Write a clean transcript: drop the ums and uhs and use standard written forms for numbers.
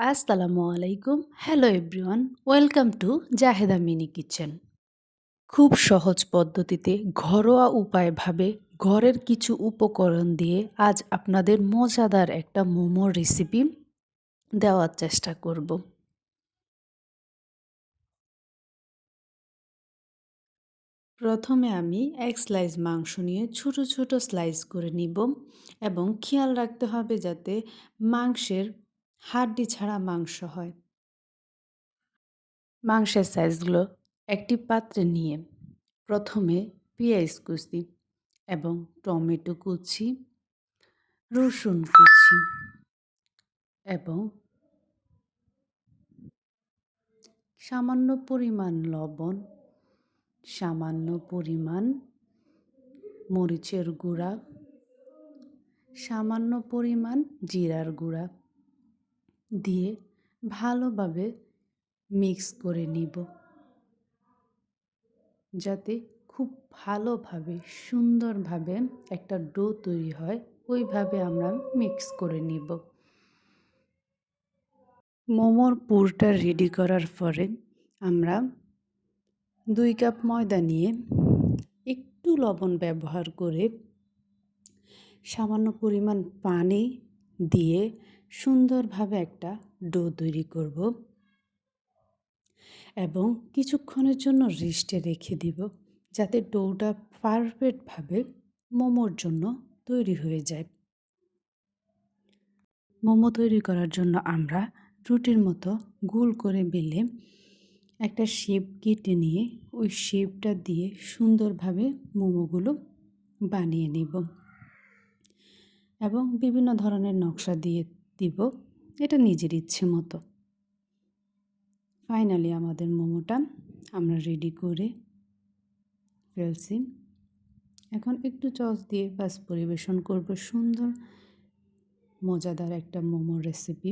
আসসালামু আলাইকুম। Hello everyone. Welcome to Zaheda mini kitchen. খুব সহজ পদ্ধতিতে ঘরোয়া উপায়ভাবে ঘরের কিছু উপকরণ দিয়ে আজ আপনাদের মজাদার একটা মোমোর রেসিপি দেওয়ার চেষ্টা করব। প্রথমে আমি এক স্লাইস মাংস নিয়ে ছোট ছোট স্লাইস করে নিব এবং খেয়াল রাখতে হবে যাতে মাংসের হাড্ডি ছাড়া মাংস হয়। মাংসের সাইজগুলো একটি পাত্রে নিয়ে প্রথমে পেঁয়াজ কুচি এবং টমেটো কুচি, রসুন কুচি এবং সামান্য পরিমাণ লবণ, সামান্য পরিমাণ মরিচের গুঁড়া, সামান্য পরিমাণ জিরার গুঁড়া দিয়ে ভালোভাবে মিক্স করে নিব, যাতে খুব ভালোভাবে সুন্দরভাবে একটা ডো তৈরি হয়। ওইভাবে আমরা মিক্স করে নিব। মোমোর পুরটা রেডি করার পরে আমরা 2 কাপ ময়দা নিয়ে একটু লবণ ব্যবহার করে সামান্য পরিমাণ পানি দিয়ে সুন্দরভাবে একটা ডো তৈরি করব এবং কিছুক্ষণের জন্য রেস্টে রেখে দিব, যাতে ডোটা পারফেক্টভাবে মোমোর জন্য তৈরি হয়ে যায়। মোমো তৈরি করার জন্য আমরা রুটির মতো গোল করে বেলে একটা শেপ কেটে নিয়ে ওই শেপটা দিয়ে সুন্দরভাবে মোমোগুলো বানিয়ে নিব এবং বিভিন্ন ধরনের নকশা দিয়ে দিব, এটা নিজের ইচ্ছে মতো। ফাইনালি আমাদের মোমোটা আমরা রেডি করে ফেলছি। এখন একটু সস দিয়ে বাস পরিবেশন করব সুন্দর মজাদার একটা মোমোর রেসিপি।